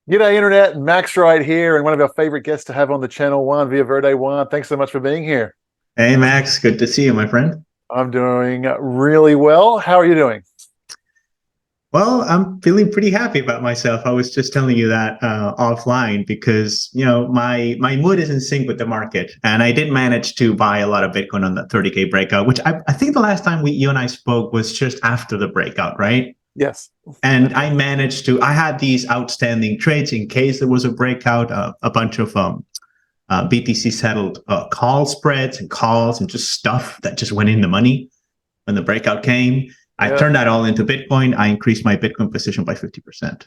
G'day, Internet. Max right here, and one of our favorite guests to have on the channel, Juan Villaverde. Juan, thanks so much for being here. Hey Max, good to see you, my friend. I'm doing really well. How are you doing? Well, I'm feeling pretty happy about myself. I was just telling you that offline because my mood is in sync with the market, and I did manage to buy a lot of Bitcoin on the 30K breakout, which I think the last time you and I spoke was just after the breakout, right? Yes. And I managed to. I had these outstanding trades in case there was a breakout, a bunch of BTC settled call spreads and calls and just stuff that just went in the money when the breakout came. I Yeah. turned that all into Bitcoin. I increased my Bitcoin position by 50%.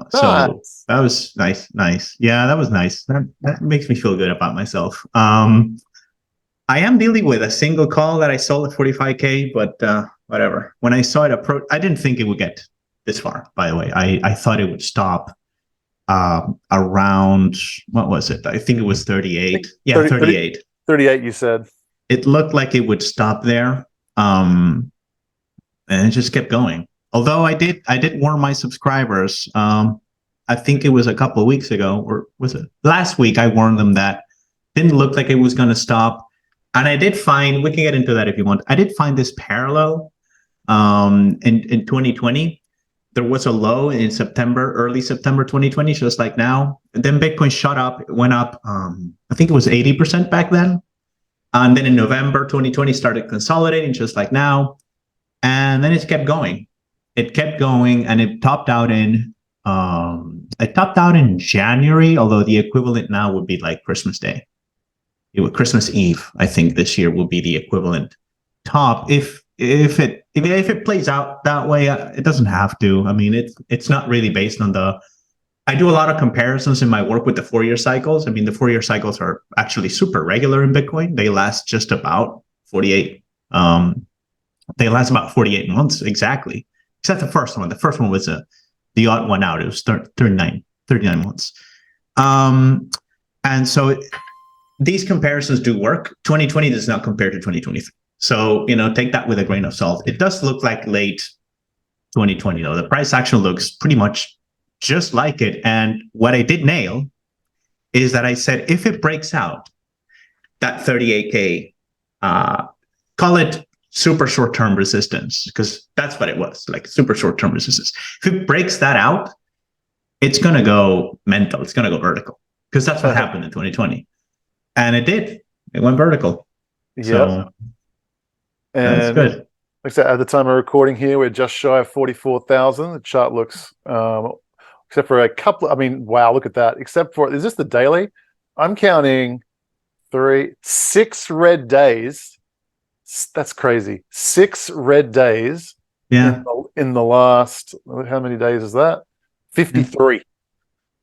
So Nice. that was nice. Yeah, that was nice. That makes me feel good about myself. I am dealing with a single call that I sold at 45K, but whatever. When I saw it approach, I didn't think it would get this far, by the way. I thought it would stop around, what was it? I think it was 38. Yeah, 30, 38. 38, you said. It looked like it would stop there. And it just kept going. Although I did warn my subscribers. I think it was a couple of weeks ago, or was it last week? I warned them that didn't look like it was going to stop. And I did find, we can get into that if you want. I did find this parallel in 2020. There was a low in September, early September 2020, just like now. And then Bitcoin shot up, it went up, I think it was 80% back then. And then in November 2020 started consolidating, just like now. And then it kept going. It kept going, and it topped out in January, although the equivalent now would be like Christmas Day. Christmas Eve, I think this year will be the equivalent top. If it plays out that way, it doesn't have to. I mean, it's not really based on the. I do a lot of comparisons in my work with the 4-year cycles. I mean, the 4-year cycles are actually super regular in Bitcoin. They last just about 48. They last about 48 months exactly, except the first one. The first one was the odd one out. It was 39 months. And so these comparisons do work. 2020 does not compare to 2023. So, take that with a grain of salt. It does look like late 2020, though. The price action looks pretty much just like it. And what I did nail is that I said, if it breaks out that 38K, call it super short-term resistance, because that's what it was, like super short-term resistance. If it breaks that out, it's going to go mental. It's going to go vertical, because that's what happened in 2020. And it did. It went vertical. Yeah. So that's good. Like I said, at the time of recording here, we're just shy of 44,000. The chart looks, except for a couple, wow, look at that. Except for, is this the daily? I'm counting 6 red days. That's crazy. 6 red days. Yeah. In the last, how many days is that? 53.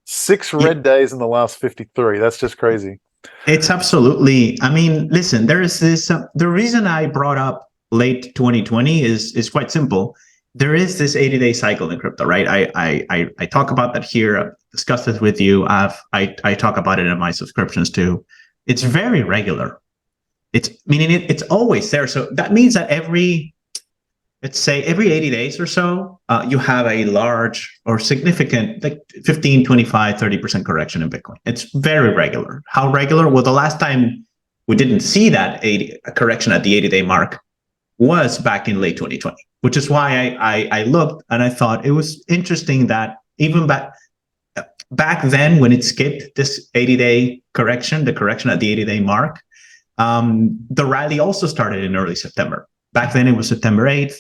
6 red days in the last 53. That's just crazy. It's absolutely. I mean, listen, there is this. The reason I brought up late 2020 is quite simple. There is this 80-day cycle in crypto, right? I talk about that here. I've discussed this with you. I talk about it in my subscriptions too. It's very regular. It's always there. So that means that let's say every 80 days or so, you have a large or significant, like 15, 25, 30% correction in Bitcoin. It's very regular. How regular? Well, the last time we didn't see that correction at the 80-day mark was back in late 2020, which is why I looked and I thought it was interesting that even back then, when it skipped this 80-day correction, the correction at the 80-day mark, the rally also started in early September. Back then it was September 8th.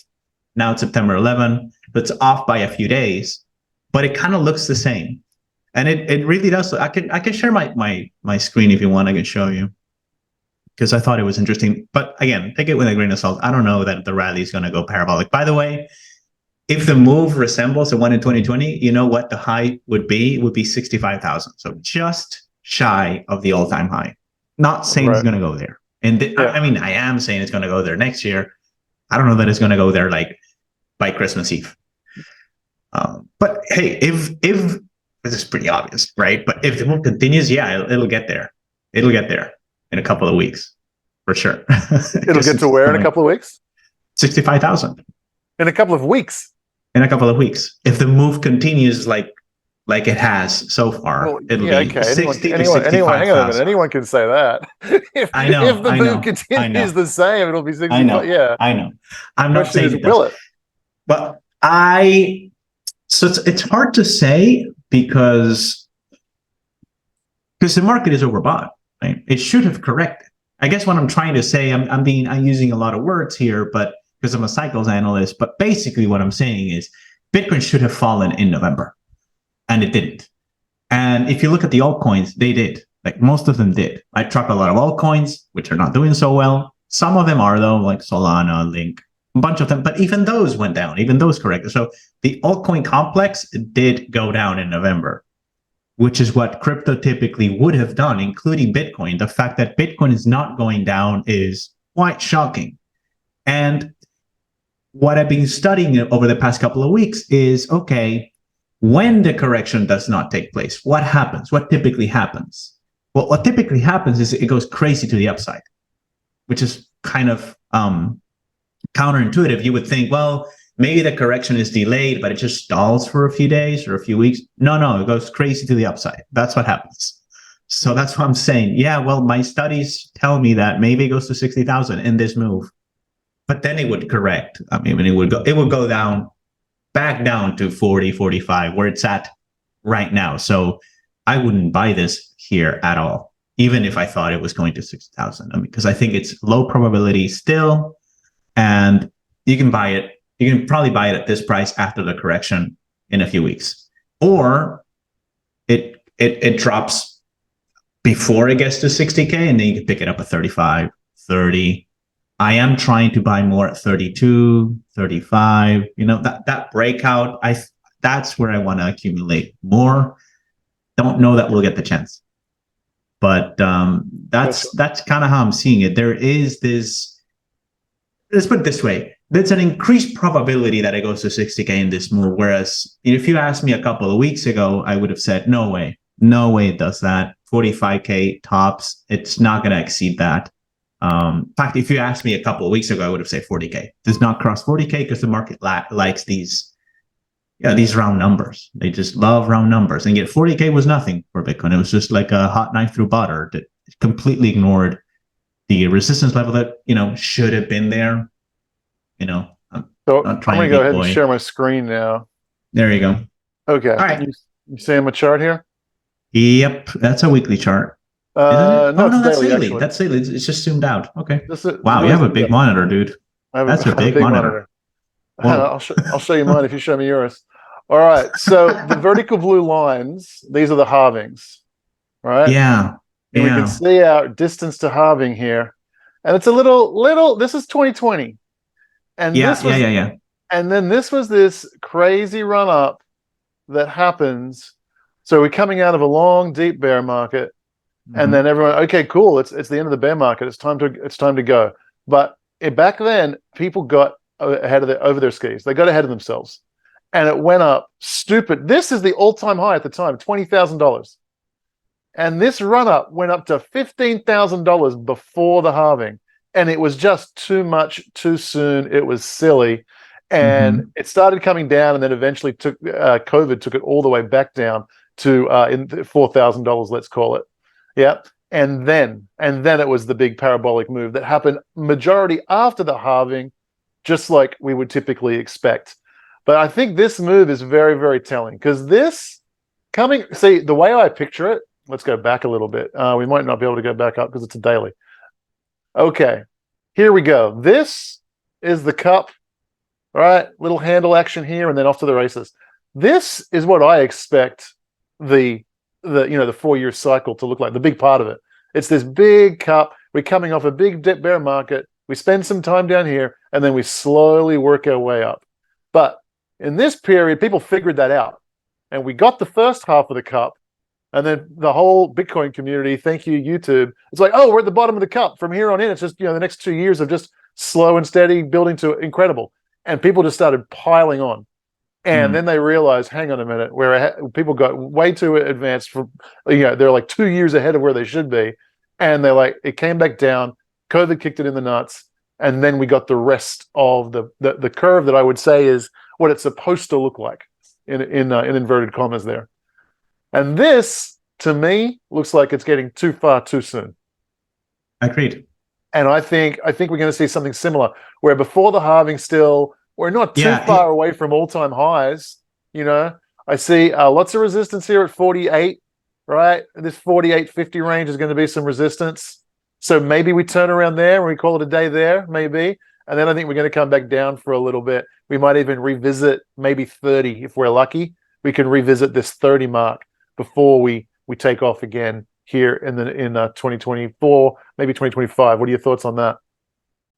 Now it's September 11th. It's off by a few days, but it kind of looks the same. And it really does. I can share my screen if you want. I can show you, because I thought it was interesting. But again, take it with a grain of salt. I don't know that the rally is going to go parabolic. By the way, if the move resembles the one in 2020, you know what the high would be? It would be 65,000. So just shy of the all-time high. Not saying it's going to go there. And I am saying it's going to go there next year. I don't know that it's going to go there like by Christmas Eve. But hey, if this is pretty obvious, right? But if the move continues, yeah, it'll get there. It'll get there in a couple of weeks, for sure. It'll get to where in a couple of weeks? 65,000. In a couple of weeks. In a couple of weeks, if the move continues like like it has so far. Well, It'll yeah, be okay. 60 to Anyone, hang on a minute. 65,000. Anyone can say that. I If know, the I move know, I continues know, the same, it'll be I 65. know, Yeah. I know. I'm not Question saying is, it does, will it? but so it's hard to say because the market is overbought, right? It should have corrected. I guess what I'm trying to say, I'm using a lot of words here, but because I'm a cycles analyst, but basically what I'm saying is Bitcoin should have fallen in November, and it didn't. And if you look at the altcoins, they did. Like most of them did. I track a lot of altcoins, which are not doing so well. Some of them are though, like Solana, Link, a bunch of them, but even those went down, even those corrected. So the altcoin complex did go down in November, which is what crypto typically would have done, including Bitcoin. The fact that Bitcoin is not going down is quite shocking. And what I've been studying over the past couple of weeks is, okay, when the correction does not take place, what happens? What typically happens? Well, what typically happens is it goes crazy to the upside, which is kind of counterintuitive. You would think, well, maybe the correction is delayed, but it just stalls for a few days or a few weeks. No, it goes crazy to the upside. That's what happens. So that's what I'm saying. Yeah, well, my studies tell me that maybe it goes to 60,000 in this move, but then it would correct. I mean, it would go down, back down to 40, 45, where it's at right now. So I wouldn't buy this here at all, even if I thought it was going to 60,000. I mean, because I think it's low probability still, and you can buy it. You can probably buy it at this price after the correction in a few weeks, or it drops before it gets to 60K, and then you can pick it up at 35, 30. I am trying to buy more at 32, 35. You know, that breakout, that's where I want to accumulate more. Don't know that we'll get the chance, but that's kind of how I'm seeing it. There is this. Let's put it this way: there's an increased probability that it goes to 60K in this move. Whereas if you asked me a couple of weeks ago, I would have said, no way it does that. 45K tops. It's not going to exceed that. In fact, if you asked me a couple of weeks ago, I would have said 40K. Does not cross 40K because the market likes these round numbers. They just love round numbers. And yet 40K was nothing for Bitcoin. It was just like a hot knife through butter that completely ignored the resistance level that, should have been there. So I'm going to go ahead and share my screen now. There you go. Okay. All right. You see my chart here? Yep. That's a weekly chart. No, that's daily. Actually. That's daily. It's just zoomed out. Okay. Wow, really, you have a big monitor, dude. That's a big monitor. I'll show you mine if you show me yours. All right. So the vertical blue lines, these are the halvings, right? Yeah. And we can see our distance to halving here. And it's a little, this is 2020. And And then this was this crazy run up that happens. So we're coming out of a long, deep bear market. And then everyone, okay, cool. It's the end of the bear market. It's time to go. But back then, people got over their skis. They got ahead of themselves, and it went up stupid. This is the all-time high at the time, $20,000, and this run up went up to $15,000 before the halving, and it was just too much too soon. It was silly, and it started coming down, and then eventually COVID took it all the way back down to $4,000. Let's call it. Yeah. And then it was the big parabolic move that happened majority after the halving, just like we would typically expect. But I think this move is very, very telling because see, the way I picture it, let's go back a little bit. We might not be able to go back up because it's a daily. Okay, here we go. This is the cup, right? Little handle action here and then off to the races. This is what I expect the 4-year cycle to look like, the big part of it. It's this big cup. We're coming off a big dip bear market. We spend some time down here, and then we slowly work our way up. But in this period, people figured that out. And we got the first half of the cup, and then the whole Bitcoin community, thank you, YouTube, it's like, oh, we're at the bottom of the cup. From here on in, it's just, the next 2 years of just slow and steady building to incredible. And people just started piling on. And then they realized, hang on a minute, where people got way too advanced they're like 2 years ahead of where they should be. And it came back down. COVID kicked it in the nuts. And then we got the rest of the curve that I would say is what it's supposed to look like in inverted commas there. And this, to me, looks like it's getting too far too soon. Agreed. And I think we're going to see something similar, where before the halving, still we're not too Yeah, far away from all-time highs. You know, I see lots of resistance here at 48, right? This 48.50 range is going to be some resistance. So maybe we turn around there and we call it a day there, maybe. And then I think we're going to come back down for a little bit. We might even revisit maybe 30 if we're lucky. We can revisit this 30 mark before we take off again here in 2024, maybe 2025. What are your thoughts on that?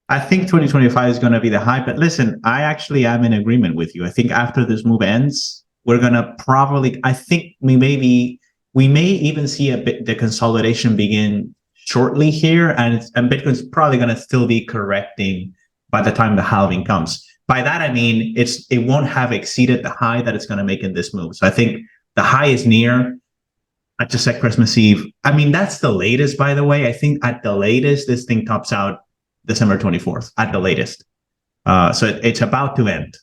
I think 2025 is going to be the high. But listen, I actually am in agreement with you. I think after this move ends, we're going to probably, I think we may even see a bit the consolidation begin shortly here. And Bitcoin's probably going to still be correcting by the time the halving comes. By that, I mean, it won't have exceeded the high that it's going to make in this move. So I think the high is near. I just said Christmas Eve. I mean, that's the latest, by the way. I think at the latest, this thing tops out December 24th, at the latest. So it's about to end.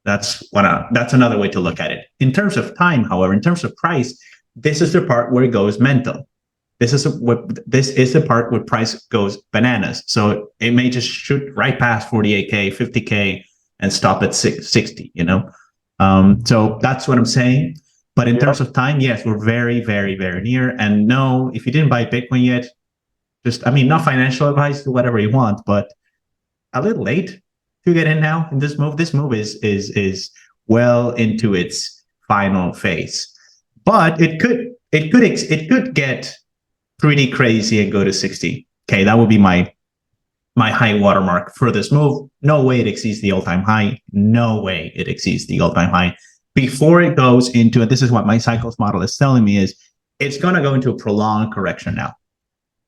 That's another way to look at it. In terms of time, however, in terms of price, this is the part where it goes mental. This is the part where price goes bananas. So it may just shoot right past 48K, 50K, and stop at 60, you know? So that's what I'm saying. But in terms of time, yes, we're very, very, very near. And no, if you didn't buy Bitcoin yet, not financial advice, do whatever you want, but a little late to get in now in this move. This move is well into its final phase, but it could get pretty crazy and go to 60. Okay, that would be my high watermark for this move. No way it exceeds the all-time high. No way it exceeds the all-time high. Before it goes into, and this is what my cycles model is telling me, is it's going to go into a prolonged correction now.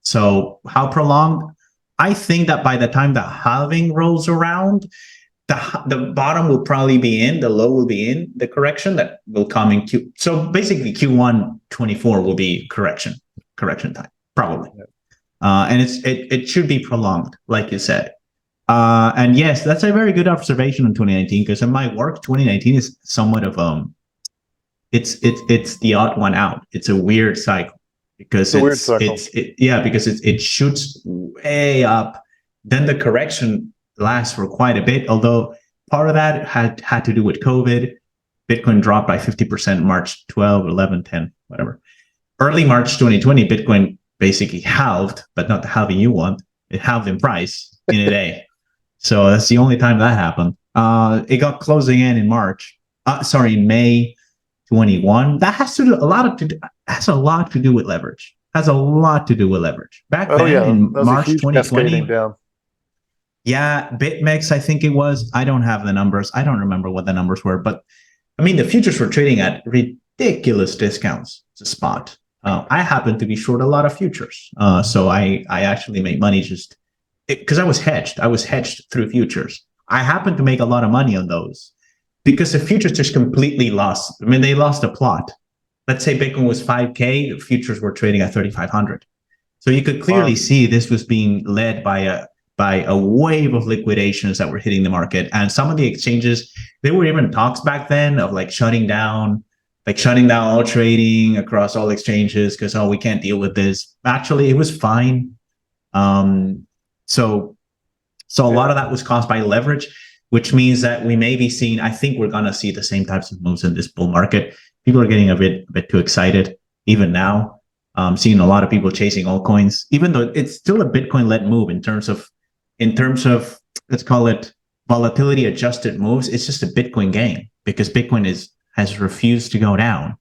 So how prolonged? I think that by the time the halving rolls around, the bottom will probably be in, the low will be in the correction that will come in Q. So basically Q1 24 will be correction time, probably. And it should be prolonged, like you said. And yes, that's a very good observation in 2019, because in my work, 2019 is somewhat of it's the odd one out. It's a weird cycle because it shoots way up. Then the correction lasts for quite a bit, although part of that had to do with COVID. Bitcoin dropped by 50% March 12, 11, 10, whatever. Early March 2020, Bitcoin basically halved, but not the halving you want. It halved in price in a day. So that's the only time that happened. It got closing in March. In May 21. That has a lot to do with leverage. Back then in March 2020. Yeah, BitMEX, I think it was. I don't have the numbers. I don't remember what the numbers were, but I mean, the futures were trading at ridiculous discounts to spot. I happen to be short a lot of futures. So I actually made money just because I was hedged. I was hedged through futures. I happened to make a lot of money on those because the futures just completely lost. I mean, they lost a plot. Let's say Bitcoin was 5K, the futures were trading at 3,500. So you could clearly see this was being led by a wave of liquidations that were hitting the market. And some of the exchanges, there were even talks back then of shutting down all trading across all exchanges because, we can't deal with this. Actually, it was fine. So a lot of that was caused by leverage, which means that we may be seeing, I think we're going to see the same types of moves in this bull market. People are getting a bit too excited, even now. Seeing a lot of people chasing altcoins, even though it's still a Bitcoin-led move in terms of, let's call it volatility adjusted moves. It's just a Bitcoin game because Bitcoin has refused to go down.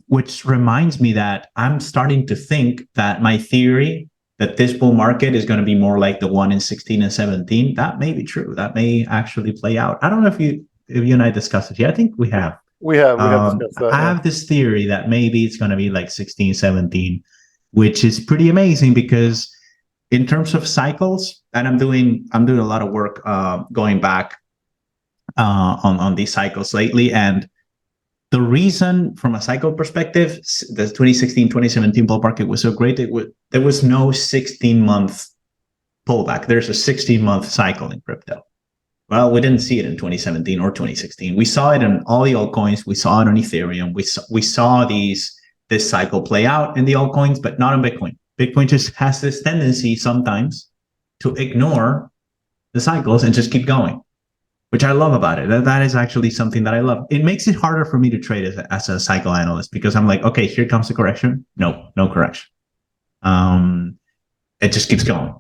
Which reminds me that I'm starting to think that my theory that this bull market is going to be more like the one in 16 and 17, that may be true. That may actually play out. I don't know if you and I discussed it. Yeah, I think we have. We have discussed that. I have this theory that maybe it's going to be like 16, 17, which is pretty amazing because in terms of cycles, and I'm doing a lot of work going back on these cycles lately, and the reason from a cycle perspective, the 2016, 2017 bull market was so great, there was no 16-month pullback. There's a 16-month cycle in crypto. Well, we didn't see it in 2017 or 2016. We saw it in all the altcoins. We saw it on Ethereum. We saw this cycle play out in the altcoins, but not in Bitcoin. Bitcoin just has this tendency sometimes to ignore the cycles and just keep going, which I love about it. That is actually something that I love. It makes it harder for me to trade as a cycle analyst because I'm like, okay, here comes the correction. No correction. It just keeps going.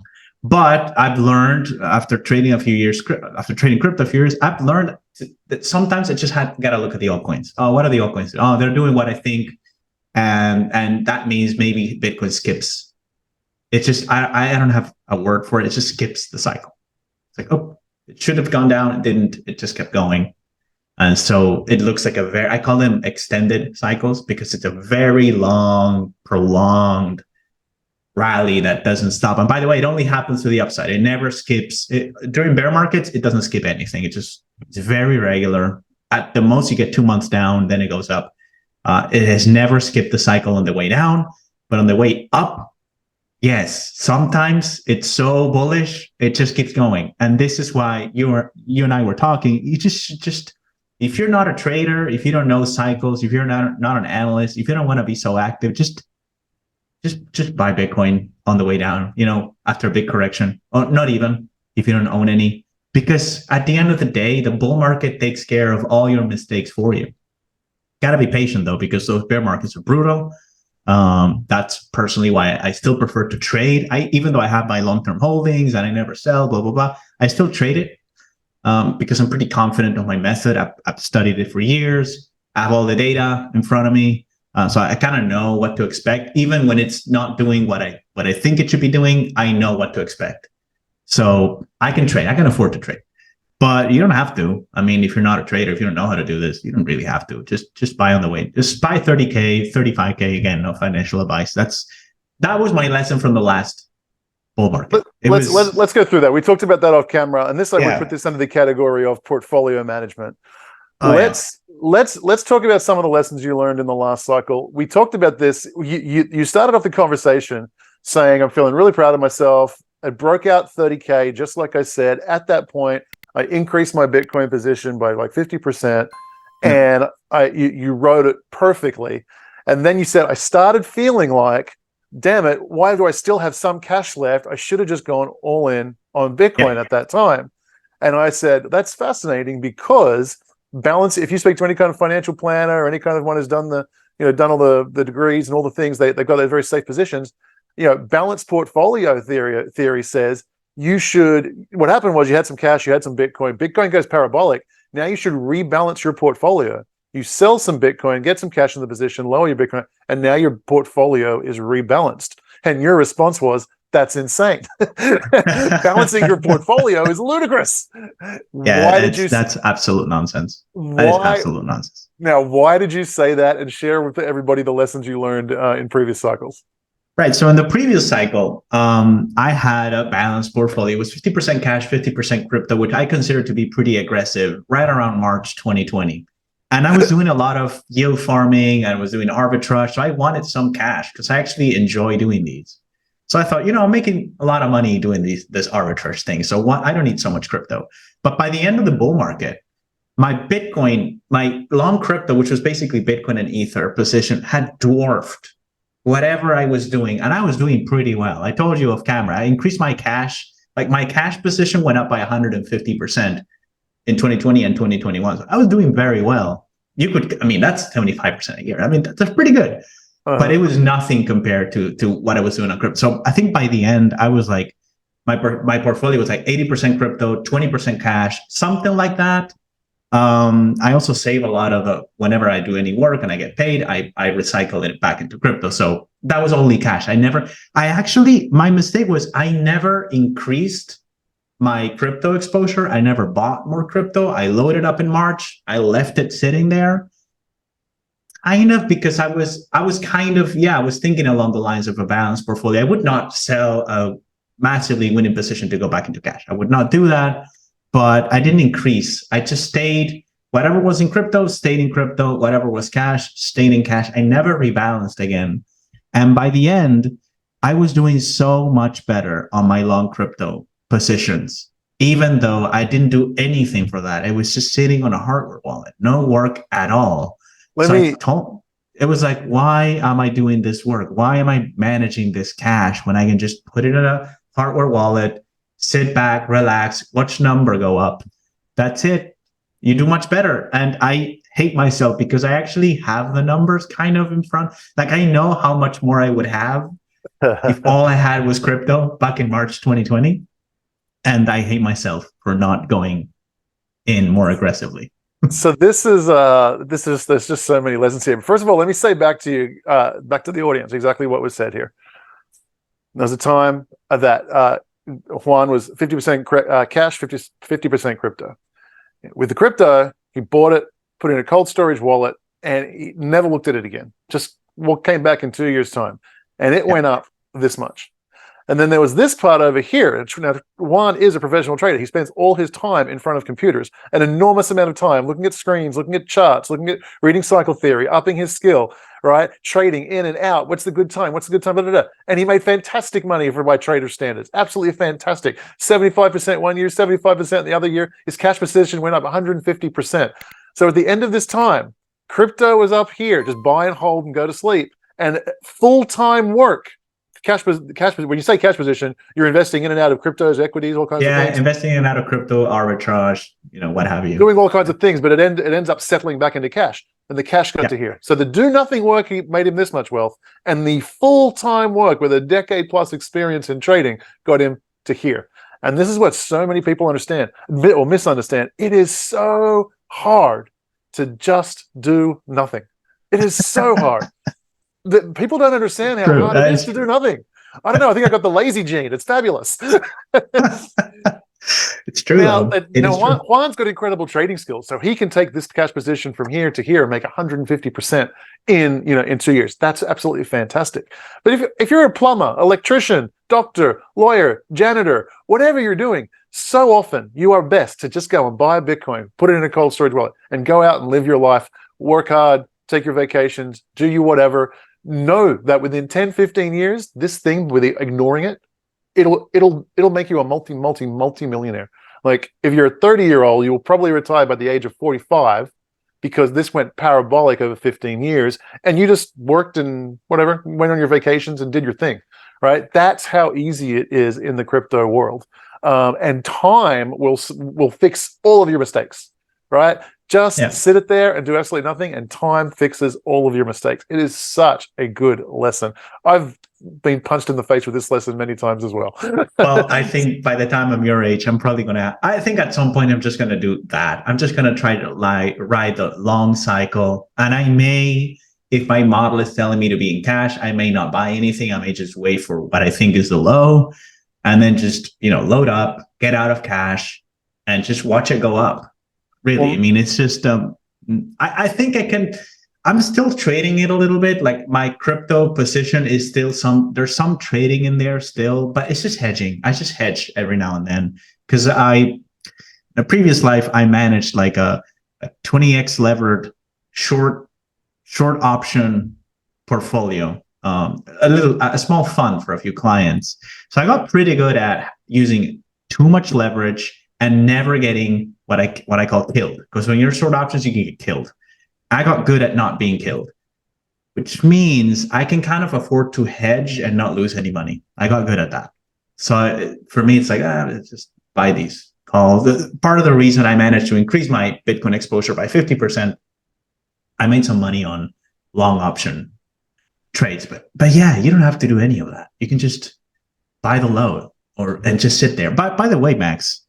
But I've learned after trading crypto a few years, I've learned that sometimes I just got to look at the altcoins. Oh, what are the altcoins? Oh, they're doing what I think. And that means maybe Bitcoin skips. It's just, I don't have a word for it. It just skips the cycle. It's like, oh, it should have gone down. It didn't. It just kept going. And so it looks like I call them extended cycles because it's a very long, prolonged rally that doesn't stop. And by the way, it only happens to the upside. It never skips. During bear markets, it doesn't skip anything. It's very regular. At the most, you get 2 months down, then it goes up. It has never skipped the cycle on the way down, but on the way up, yes, sometimes it's so bullish, it just keeps going. And this is why you and I were talking. You just if you're not a trader, if you don't know cycles, if you're not an analyst, if you don't want to be so active, just buy Bitcoin on the way down, after a big correction, or not even if you don't own any, because at the end of the day, the bull market takes care of all your mistakes for you. Got to be patient though, because those bear markets are brutal. That's personally why I still prefer to trade. Even though I have my long-term holdings and I never sell, blah, blah, blah, I still trade it because I'm pretty confident of my method. I've studied it for years. I have all the data in front of me. So I kind of know what to expect. Even when it's not doing what I think it should be doing, I know what to expect. So I can trade. I can afford to trade. But you don't have to. I mean, if you're not a trader, if you don't know how to do this, you don't really have to. Just buy on the way. Just buy 30K, 35K. Again, no financial advice. That was my lesson from the last bull market. Let's go through that. We talked about that off camera, and we put this under the category of portfolio management. Let's talk about some of the lessons you learned in the last cycle. We talked about this. You started off the conversation saying, I'm feeling really proud of myself. I broke out 30K, just like I said. At that point, I increased my Bitcoin position by like 50%, and you wrote it perfectly. And then you said, I started feeling like, damn it, why do I still have some cash left? I should have just gone all in on Bitcoin at that time. And I said, that's fascinating because balance, if you speak to any kind of financial planner or any kind of one who's done done all the degrees and all the things, they've got those very safe positions. Balanced portfolio theory says what happened was you had some cash, you had some Bitcoin goes parabolic. Now you should rebalance your portfolio. You sell some Bitcoin, get some cash in the position, lower your Bitcoin, and now your portfolio is rebalanced. And your response was, that's insane. Balancing your portfolio is ludicrous. Yeah, that's absolute nonsense. That is absolute nonsense. Now, why did you say that, and share with everybody the lessons you learned in previous cycles? Right. So in the previous cycle, I had a balanced portfolio. It was 50% cash, 50% crypto, which I consider to be pretty aggressive right around March 2020. And I was doing a lot of yield farming. I was doing arbitrage. So I wanted some cash because I actually enjoy doing these. So I thought, I'm making a lot of money doing this arbitrage thing. So I don't need so much crypto. But by the end of the bull market, my Bitcoin, my long crypto, which was basically Bitcoin and Ether position, had dwarfed whatever I was doing. And I was doing pretty well. I told you off camera, I increased my cash. Like my cash position went up by 150% in 2020 and 2021. So I was doing very well. That's 75% a year. That's pretty good. But it was nothing compared to what I was doing on crypto. So I think by the end, I was like, my portfolio was like 80% crypto, 20% cash, something like that. I also save a lot of whenever I do any work and I get paid, I recycle it back into crypto. So that was only cash. My mistake was I never increased my crypto exposure. I never bought more crypto. I loaded up in March. I left it sitting there. Because I was thinking along the lines of a balanced portfolio. I would not sell a massively winning position to go back into cash. I would not do that. But I didn't increase. I just stayed. Whatever was in crypto, stayed in crypto. Whatever was cash, stayed in cash. I never rebalanced again. And by the end, I was doing so much better on my long crypto positions even though I didn't do anything for that. It was just sitting on a hardware wallet, no work at all. Let So I me told, it was like, why am I doing this work? Why am I managing this cash when I can just put it in a hardware wallet, sit back, relax, watch number go up? That's it. You do much better. And I hate myself because I actually have the numbers kind of in front. Like I know how much more I would have if all I had was crypto back in March 2020. And I hate myself for not going in more aggressively. So there's just so many lessons here. First of all, let me say back to you, back to the audience, exactly what was said here. There was a time that Juan was 50% cash, 50% crypto. With the crypto, he bought it, put it in a cold storage wallet, and he never looked at it again. Just what came back in 2 years' time, and it went up this much. And then there was this part over here. Now, Juan is a professional trader. He spends all his time in front of computers, an enormous amount of time looking at screens, looking at charts, looking at reading cycle theory, upping his skill, right? Trading in and out. What's the good time? What's the good time? Blah, blah, blah. And he made fantastic money by trader standards. Absolutely fantastic. 75% one year, 75% the other year. His cash position went up 150%. So at the end of this time, crypto was up here, just buy and hold and go to sleep. And full-time work. Cash. When you say cash position, you're investing in and out of cryptos, equities, all kinds of things. Yeah, investing in and out of crypto, arbitrage, what have you. Doing all kinds of things, but it ends up settling back into cash. And the cash got to here. So the do nothing work made him this much wealth, and the full-time work with a decade plus experience in trading got him to here. And this is what so many people understand or misunderstand. It is so hard to just do nothing. It is so hard. That people don't understand how hard it is to do nothing. I don't know. I think I got the lazy gene. It's fabulous. It's true. Now Juan's got incredible trading skills, so he can take this cash position from here to here and make 150% in 2 years. That's absolutely fantastic. But if you're a plumber, electrician, doctor, lawyer, janitor, whatever you're doing, so often you are best to just go and buy a Bitcoin, put it in a cold storage wallet, and go out and live your life, work hard, take your vacations, do you whatever. Know that within 10, 15 years, this thing, with ignoring it, it'll make you a multi-millionaire. Like if you're a 30-year-old, you will probably retire by the age of 45 because this went parabolic over 15 years, and you just worked and whatever, went on your vacations and did your thing, right? That's how easy it is in the crypto world. And time will fix all of your mistakes, right? Just sit it there and do absolutely nothing, and time fixes all of your mistakes. It is such a good lesson. I've been punched in the face with this lesson many times as well. Well, I think by the time I'm your age, I'm probably I think at some point I'm just going to do that. I'm just going to try to ride the long cycle. And I may, if my model is telling me to be in cash, I may not buy anything. I may just wait for what I think is the low, and then just, load up, get out of cash, and just watch it go up. Really, I mean, it's just, I think I'm still trading it a little bit. Like my crypto position is still there's some trading in there still, but it's just hedging. I just hedge every now and then because in a previous life, I managed like a 20x levered short option portfolio, a small fund for a few clients. So I got pretty good at using too much leverage and never getting what I call killed. Because when you're short options, you can get killed. I got good at not being killed, which means I can kind of afford to hedge and not lose any money. I got good at that. So for me, it's like, just buy these calls. Part of the reason I managed to increase my Bitcoin exposure by 50%, I made some money on long option trades. But yeah, you don't have to do any of that. You can just buy the low and just sit there. By the way, Max,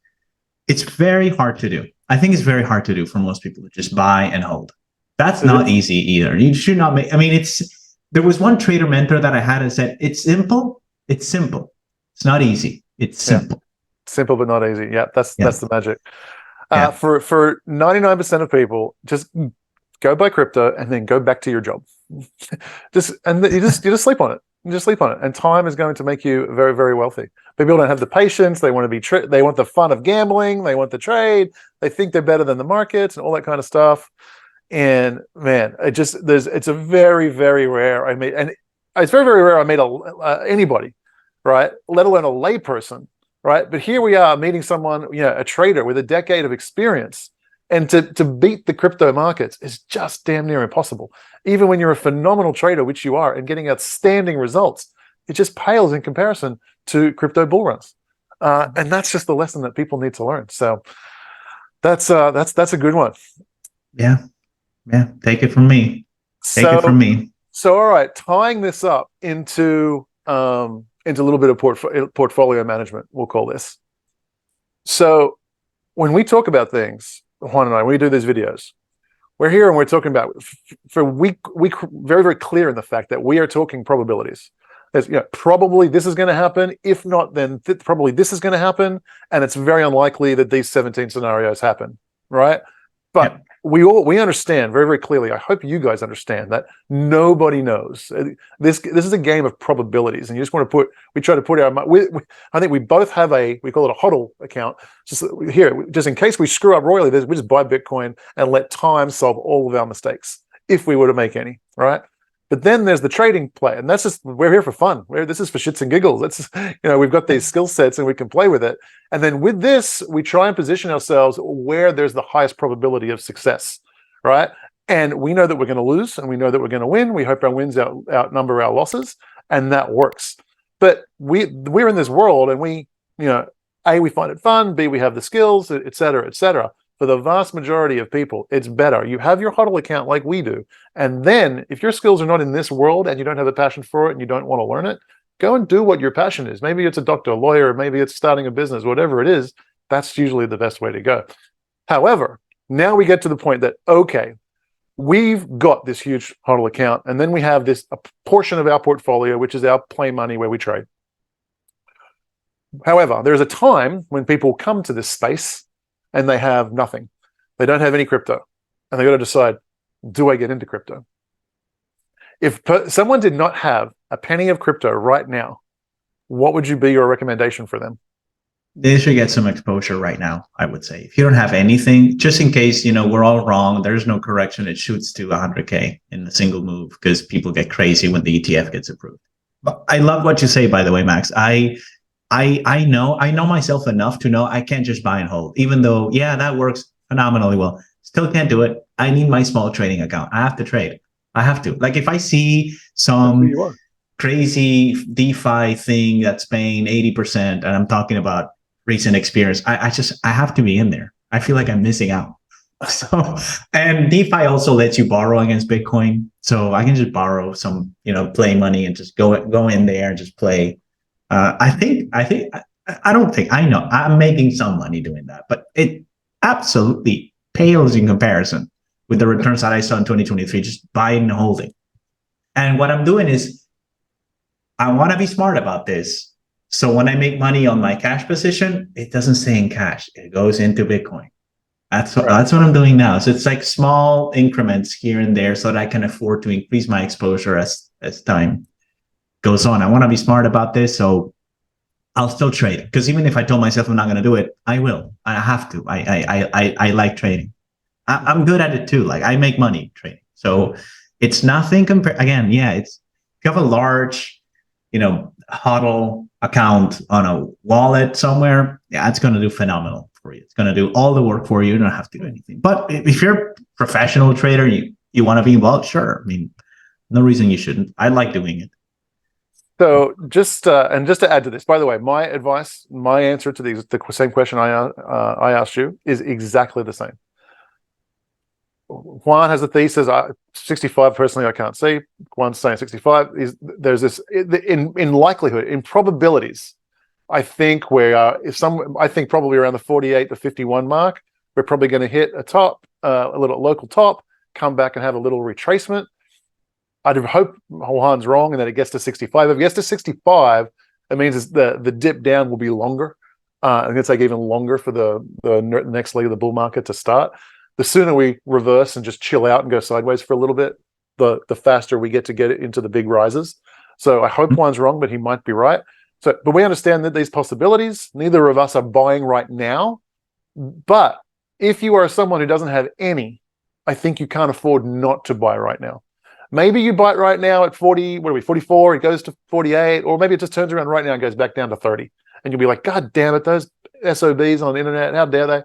it's very hard to do. I think it's very hard to do for most people to just buy and hold. That's not easy either. You should not make, there was one trader mentor that I had and said, it's simple. It's simple. It's not easy. It's simple. Simple, but not easy. Yeah. That's the magic. For 99% of people, just go buy crypto and then go back to your job. you just sleep on it. You just sleep on it, and time is going to make you very, very wealthy. People don't have the patience. They want to be they want the fun of gambling. They want the trade. They think they're better than the markets and all that kind of stuff. And man, it's a very, very rare. It's very, very rare I made anybody, right? Let alone a layperson, right? But here we are meeting someone, a trader with a decade of experience, and to beat the crypto markets is just damn near impossible. Even when you're a phenomenal trader, which you are, and getting outstanding results, it just pales in comparison to crypto bull runs. And that's just the lesson that people need to learn. So that's a good one. Yeah. Take it from me. Take it from me. So all right, tying this up into a little bit of portfolio management, we'll call this. So when we talk about things, Juan and I, we do these videos, we're here and we're talking about, we very, very clear in the fact that we are talking probabilities. There's, probably this is going to happen. If not, then probably this is going to happen. And it's very unlikely that these 17 scenarios happen, right? But yep. we understand very, very clearly. I hope you guys understand that nobody knows. This is a game of probabilities, and you just want to we try to put our. I think we both have we call it a HODL account. Just here, just in case we screw up royally, we just buy Bitcoin and let time solve all of our mistakes if we were to make any, right? But then there's the trading play, and that's just, we're here for fun. This is for shits and giggles. That's, we've got these skill sets and we can play with it. And then with this, we try and position ourselves where there's the highest probability of success, right? And we know that we're going to lose, and we know that we're going to win. We hope our wins outnumber our losses, and that works. But we're in this world, and we find it fun. B, we have the skills, et cetera, et cetera. For the vast majority of people, it's better. You have your HODL account like we do. And then if your skills are not in this world and you don't have a passion for it and you don't want to learn it, go and do what your passion is. Maybe it's a doctor, a lawyer, maybe it's starting a business, whatever it is, that's usually the best way to go. However, now we get to the point that, okay, we've got this huge HODL account, and then we have a portion of our portfolio, which is our play money where we trade. However, there's a time when people come to this space and they have nothing. They don't have any crypto. And they got to decide, do I get into crypto? If someone did not have a penny of crypto right now, what would you be your recommendation for them? They should get some exposure right now, I would say. If you don't have anything, just in case, we're all wrong, there's no correction, it shoots to 100K in a single move because people get crazy when the ETF gets approved. But I love what you say, by the way, Max. I know myself enough to know I can't just buy and hold, even though, that works phenomenally well. Still can't do it. I need my small trading account. I have to trade. I have to. Like if I see some crazy DeFi thing that's paying 80%, and I'm talking about recent experience, I have to be in there. I feel like I'm missing out. So, and DeFi also lets you borrow against Bitcoin. So I can just borrow some, play money and just go in there and just play. I know I'm making some money doing that, but it absolutely pales in comparison with the returns that I saw in 2023, just buying and holding. And what I'm doing is I want to be smart about this. So when I make money on my cash position, it doesn't stay in cash. It goes into Bitcoin. That's what I'm doing now. So it's like small increments here and there so that I can afford to increase my exposure as time goes on. I want to be smart about this. So I'll still trade, because even if I told myself I'm not going to do it, I will. I have to. I like trading. I'm good at it too. Like I make money trading. So it's nothing compared. Again, it's if you have a large, HODL account on a wallet somewhere, it's going to do phenomenal for you. It's going to do all the work for you. You don't have to do anything. But if you're a professional trader, you want to be involved, sure. I mean, no reason you shouldn't. I like doing it. So just to add to this, by the way, my advice, my answer to the same question I asked you is exactly the same. Juan has a thesis. 65 personally I can't see. Juan's saying 65. There's this in likelihood, in probabilities. I think I think probably around the 48 to 51 mark, we're probably going to hit a little local top, come back and have a little retracement. I'd hope Juan's wrong and that it gets to 65. If it gets to 65, it means the dip down will be longer. It's going to take even longer for the next leg of the bull market to start. The sooner we reverse and just chill out and go sideways for a little bit, the faster we get it into the big rises. So I hope Juan's wrong, but he might be right. But we understand that these possibilities, neither of us are buying right now. But if you are someone who doesn't have any, I think you can't afford not to buy right now. Maybe you buy it right now at 44, it goes to 48, or maybe it just turns around right now and goes back down to 30. and you'll be like, God damn it, those SOBs on the internet, how dare they?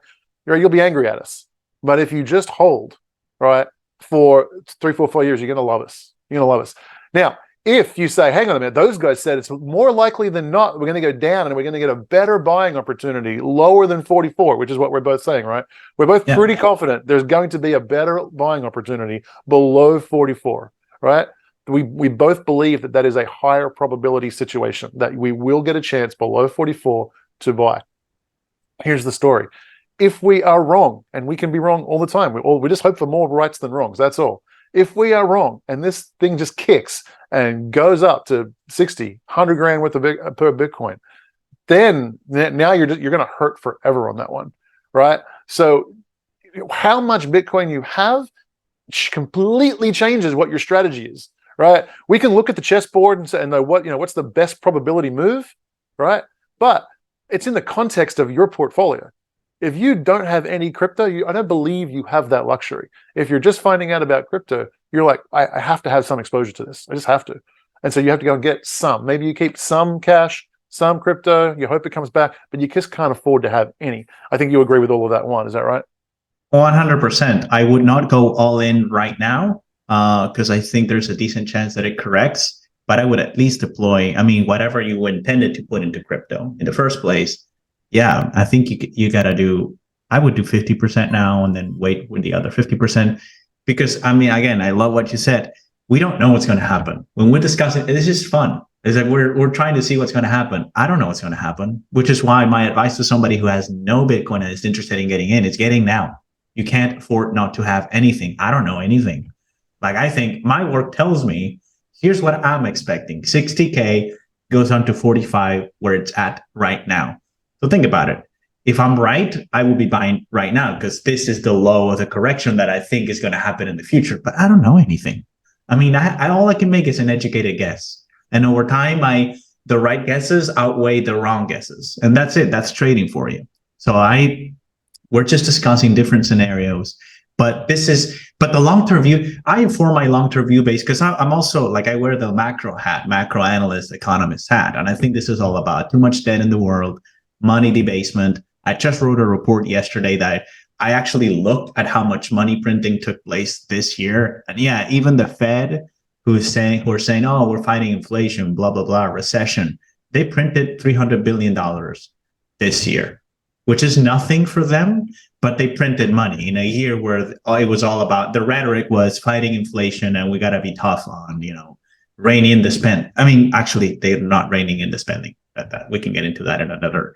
You'll be angry at us. But if you just hold, right, for 3, 4, 4 years, you're going to love us. You're going to love us. Now, if you say, hang on a minute, those guys said it's more likely than not we're going to go down and we're going to get a better buying opportunity lower than 44, which is what we're both saying, right? We're both pretty confident there's going to be a better buying opportunity below 44, right? We both believe that is a higher probability situation, that we will get a chance below 44 to buy. Here's the story. If we are wrong, and we can be wrong all the time, we just hope for more rights than wrongs, that's all. If we are wrong and this thing just kicks and goes up to 60, 100 grand worth of per Bitcoin, then now you're going to hurt forever on that one, right? So how much Bitcoin you have completely changes what your strategy is, right? We can look at the chessboard and say, know what's the best probability move, right? But it's in the context of your portfolio. If you don't have any crypto, I don't believe you have that luxury. If you're just finding out about crypto, you're like, I have to have some exposure to this. I just have to. And so you have to go and get some. Maybe you keep some cash, some crypto, you hope it comes back, but you just can't afford to have any. I think you agree with all of that, Juan. Is that right? 100%. I would not go all in right now because I think there's a decent chance that it corrects, but I would at least deploy, whatever you intended to put into crypto in the first place. Yeah, I think you got to do, I would do 50% now and then wait with the other 50%. Because, again, I love what you said. We don't know what's going to happen. When we're discussing, it's just fun. It's like we're trying to see what's going to happen. I don't know what's going to happen, which is why my advice to somebody who has no Bitcoin and is interested in getting in is getting now. You can't afford not to have anything. I don't know anything. Like, I think my work tells me, here's what I'm expecting. 60K goes on to 45 where it's at right now. So think about it. If I'm right, I will be buying right now because this is the low of the correction that I think is going to happen in the future. But I don't know anything. All I can make is an educated guess. And over time, the right guesses outweigh the wrong guesses. And that's it. That's trading for you. So we're just discussing different scenarios. But the long-term view, I inform my long-term view base because I'm also, like, I wear the macro analyst, economist hat. And I think this is all about too much debt in the world, money debasement. I just wrote a report yesterday that I actually looked at how much money printing took place this year. And yeah, even the Fed, who are saying, oh, we're fighting inflation, blah, blah, blah, recession, they printed $300 billion this year, which is nothing for them, but they printed money in a year where it was all about, the rhetoric was fighting inflation and we got to be tough on, reining in the spend. Actually, they're not reining in the spending. That we can get into that in another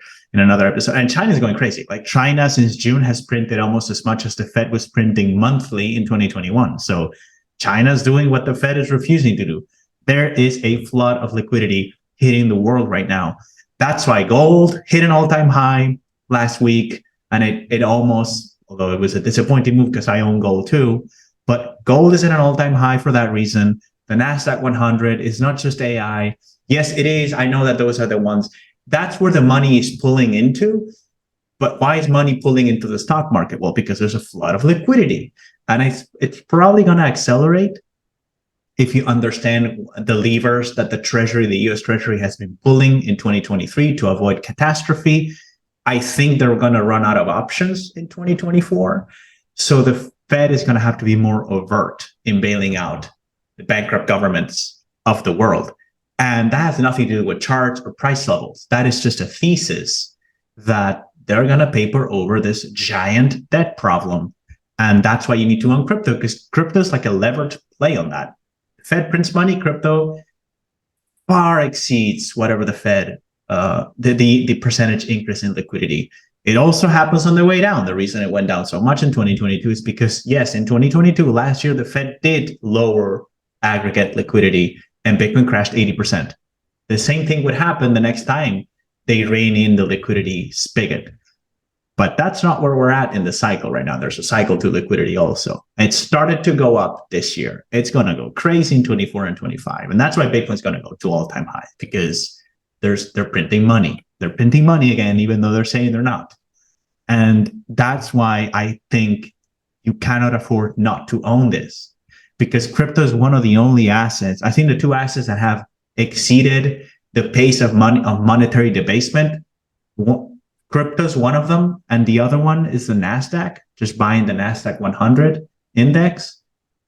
episode. And China's going crazy. Like, China since June has printed almost as much as the Fed was printing monthly in 2021. So China's doing what the Fed is refusing to do. There is a flood of liquidity hitting the world right now. That's why gold hit an all-time high last week, and it almost, although it was a disappointing move because I own gold too, but gold is at an all-time high for that reason. The NASDAQ 100 is not just AI. Yes, it is. I know that those are the ones. That's where the money is pulling into. But why is money pulling into the stock market? Well, because there's a flood of liquidity. And it's probably going to accelerate if you understand the levers that the US Treasury has been pulling in 2023 to avoid catastrophe. I think they're going to run out of options in 2024. So the Fed is going to have to be more overt in bailing out the bankrupt governments of the world. And that has nothing to do with charts or price levels. That is just a thesis that they're going to paper over this giant debt problem. And that's why you need to own crypto, because crypto is like a levered play on that. Fed prints money, crypto far exceeds whatever the Fed, the percentage increase in liquidity. It also happens on the way down. The reason it went down so much in 2022 is because, yes, in 2022, last year, the Fed did lower aggregate liquidity and Bitcoin crashed 80%. The same thing would happen the next time they rein in the liquidity spigot. But that's not where we're at in the cycle right now. There's a cycle to liquidity also. It started to go up this year. It's going to go crazy in 24 and 25. And that's why Bitcoin's going to go to all-time high, because they're printing money. They're printing money again, even though they're saying they're not. And that's why I think you cannot afford not to own this, because crypto is one of the only assets. I think the two assets that have exceeded the pace of monetary debasement Crypto's one of them, and the other one is the Nasdaq, just buying the Nasdaq 100 index.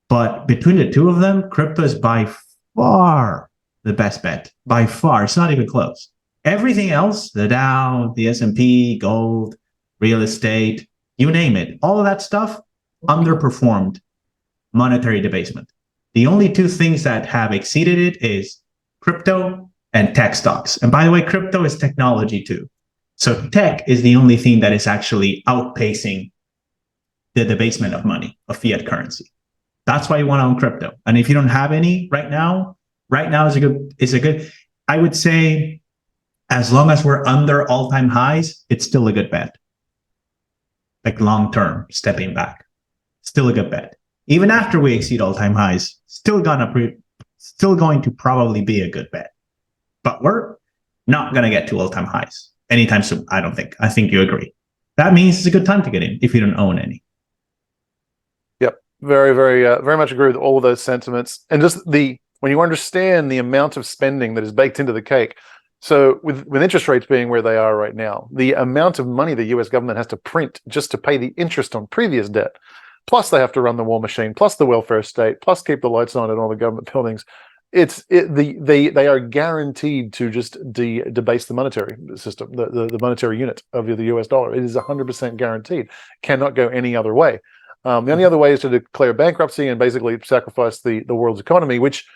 But between the two of them, crypto is by far the best bet. By far, it's not even close. Everything else, the Dow, the S&P, gold, real estate, you name it, all of that stuff underperformed monetary debasement. The only two things that have exceeded it is crypto and tech stocks. And by the way, crypto is technology too. So tech is the only thing that is actually outpacing the debasement of money, of fiat currency. That's why you want to own crypto. And if you don't have any right now is a good, I would say, as long as we're under all-time highs, it's still a good bet. Like long-term, stepping back, still a good bet. Even after we exceed all-time highs, still going to probably be a good bet. But we're not going to get to all-time highs anytime soon, I don't think. I think you agree. That means it's a good time to get in if you don't own any. Yep. Very, very much agree with all of those sentiments. And just when you understand the amount of spending that is baked into the cake. So with interest rates being where they are right now, the amount of money the US government has to print just to pay the interest on previous debt, plus they have to run the war machine, plus the welfare state, plus keep the lights on in all the government buildings. They are guaranteed to just debase the monetary system, the monetary unit of the US dollar. It is 100% guaranteed. Cannot go any other way. The only other way is to declare bankruptcy and basically sacrifice the world's economy, which,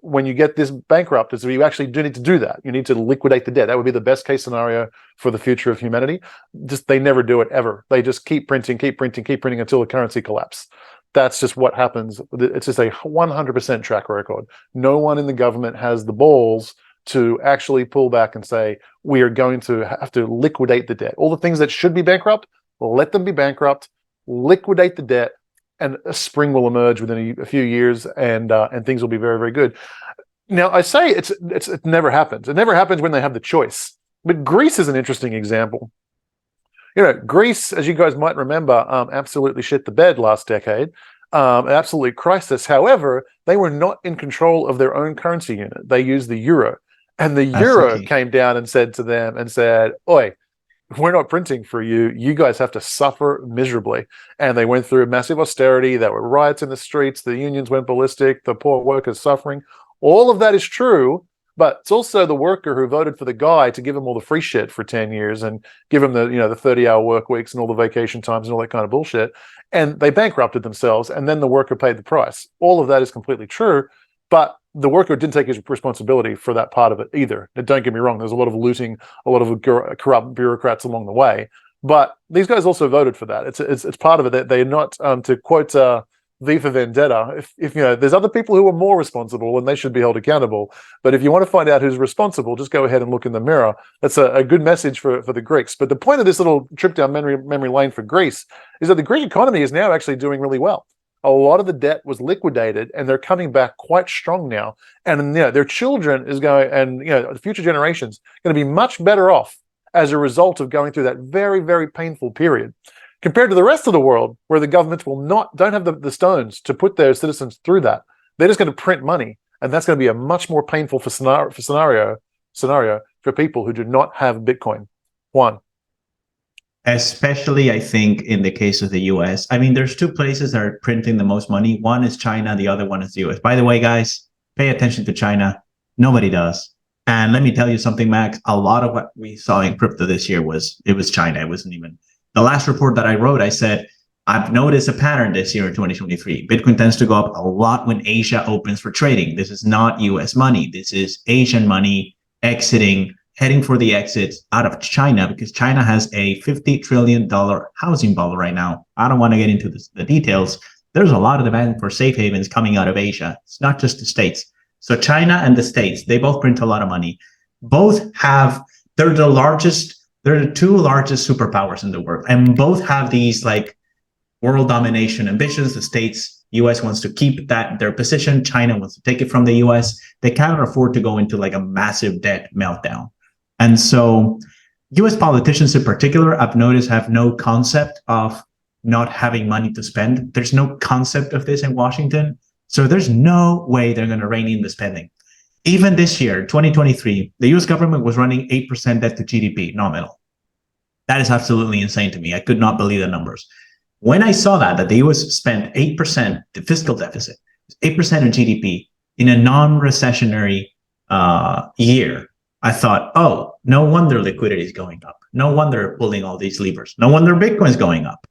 when you get this bankrupt, is you actually do need to do that. You need to liquidate the debt. That would be the best case scenario for the future of humanity. They never do it ever. They just keep printing until the currency collapses. That's just what happens. It's just a 100% track record. No one in the government has the balls to actually pull back and say, we are going to have to liquidate the debt. All the things that should be bankrupt, let them be bankrupt, liquidate the debt, and a spring will emerge within a few years, and things will be very, very good. Now, I say it never happens. It never happens when they have the choice. But Greece is an interesting example. Greece, as you guys might remember, absolutely shit the bed last decade. Absolute crisis. However, they were not in control of their own currency unit. They used the euro. And the euro came down and said to them, oi, we're not printing for you. You guys have to suffer miserably. And they went through massive austerity. There were riots in the streets. The unions went ballistic. The poor workers suffering. All of that is true. But it's also the worker who voted for the guy to give him all the free shit for 10 years and give him the 30-hour work weeks and all the vacation times and all that kind of bullshit. And they bankrupted themselves, and then the worker paid the price. All of that is completely true, but the worker didn't take his responsibility for that part of it either. Now, don't get me wrong, there's a lot of looting, a lot of corrupt bureaucrats along the way, but these guys also voted for that. It's part of it. They're not, to quote V for Vendetta, if there's other people who are more responsible and they should be held accountable. But if you want to find out who's responsible, just go ahead and look in the mirror. That's a good message for the Greeks. But the point of this little trip down memory lane for Greece is that the Greek economy is now actually doing really well. A lot of the debt was liquidated, and they're coming back quite strong now. And their children is going, and the future generations going to be much better off as a result of going through that very, very painful period. Compared to the rest of the world, where the governments don't have the stones to put their citizens through that. They're just going to print money, and that's going to be a much more painful scenario for people who do not have Bitcoin. One. Especially, I think, in the case of the US. I mean, there's two places that are printing the most money. One is China, the other one is the US. By the way, guys, pay attention to China. Nobody does. And let me tell you something, Max. A lot of what we saw in crypto this year was China. It wasn't even... The last report that I wrote, I said, I've noticed a pattern this year in 2023. Bitcoin tends to go up a lot when Asia opens for trading. This is not US money. This is Asian money exiting, heading for the exits out of China, because China has a $50 trillion housing bubble right now. I don't want to get into the details. There's a lot of demand for safe havens coming out of Asia. It's not just the States. So China and the States, they both print a lot of money. They're the two largest superpowers in the world, and both have these world domination ambitions. The States, US wants to keep their position. China wants to take it from the US. They cannot afford to go into a massive debt meltdown. And so US politicians in particular, I've noticed, have no concept of not having money to spend. There's no concept of this in Washington. So there's no way they're going to rein in the spending. Even this year, 2023, the US government was running 8% debt to GDP nominal. That is absolutely insane to me. I could not believe the numbers. When I saw that the US spent 8%, the fiscal deficit, 8% of GDP in a non-recessionary year, I thought, oh, no wonder liquidity is going up. No wonder pulling all these levers. No wonder Bitcoin's going up.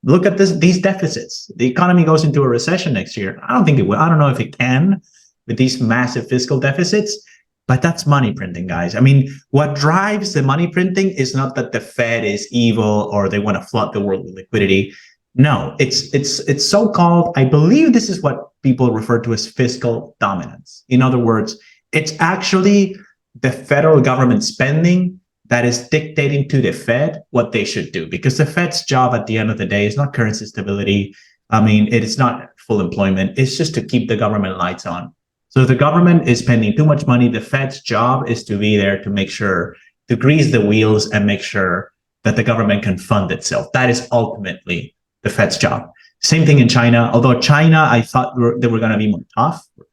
Look at these deficits. The economy goes into a recession next year. I don't think it will. I don't know if it can with these massive fiscal deficits, but that's money printing, guys. I mean, what drives the money printing is not that the Fed is evil or they want to flood the world with liquidity. No, it's so-called, I believe this is what people refer to as fiscal dominance. In other words, it's actually the federal government spending that is dictating to the Fed what they should do, because the Fed's job at the end of the day is not currency stability. I mean, it is not full employment. It's just to keep the government lights on. So if the government is spending too much money, the Fed's job is to be there to make sure, to grease the wheels and make sure that the government can fund itself. That is ultimately the Fed's job. Same thing in China. Although China, I thought they were going to be more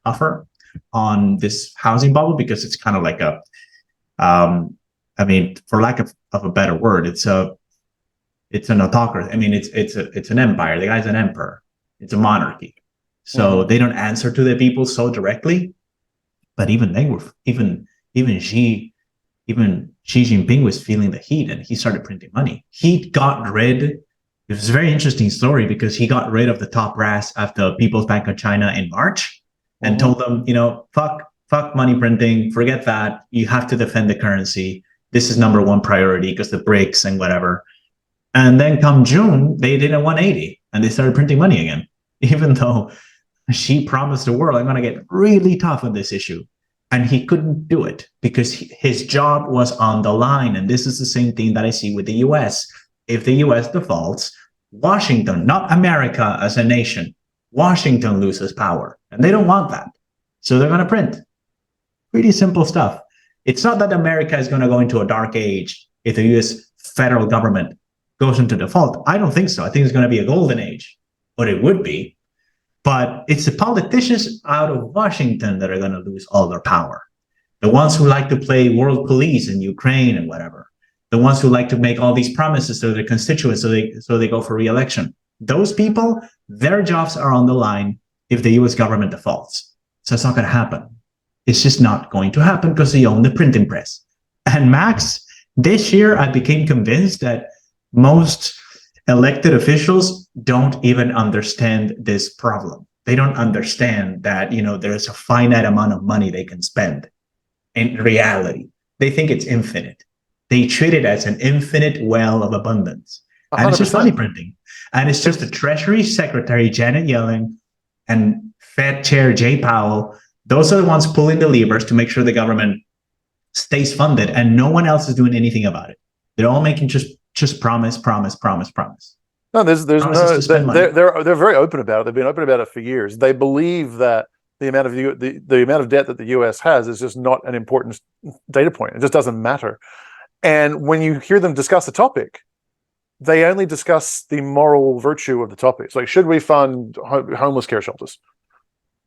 tougher on this housing bubble, because it's kind of like a, I mean, for lack of a better word, it's an autocracy. I mean, it's an empire. The guy's an emperor. It's a monarchy. So they don't answer to the people so directly. But even they were, even Xi Jinping was feeling the heat, and he started printing money. He got rid. It was a very interesting story, because he got rid of the top brass of the People's Bank of China in March and told them, you know, fuck money printing, forget that. You have to defend the currency. This is number one priority, because the BRICS and whatever. And then come June, they did a 180 and they started printing money again, even though she promised the world, I'm going to get really tough on this issue. And he couldn't do it because his job was on the line. And this is the same thing that I see with the US. If the US defaults, Washington, not America as a nation, Washington loses power. And they don't want that. So they're going to print. Pretty simple stuff. It's not that America is going to go into a dark age if the US federal government goes into default. I don't think so. I think it's going to be a golden age, but it would be. But it's the politicians out of Washington that are going to lose all their power. The ones who like to play world police in Ukraine and whatever. The ones who like to make all these promises to their constituents so they go for re-election. Those people, their jobs are on the line if the US government defaults. So it's not going to happen. It's just not going to happen because they own the printing press. And Max, this year I became convinced that most elected officials don't even understand this problem. They don't understand that, you know, there's a finite amount of money they can spend. In reality, they think it's infinite. They treat it as an infinite well of abundance. And 100%. It's just money printing. And it's just the Treasury Secretary, Janet Yellen, and Fed Chair Jay Powell. Those are the ones pulling the levers to make sure the government stays funded, and no one else is doing anything about it. They're all making just promise. No, there's no. They're very open about it. They've been open about it for years. They believe that the amount of debt that the US has is just not an important data point. It just doesn't matter. And when you hear them discuss the topic, they only discuss the moral virtue of the topic. It's like, should we fund homeless care shelters?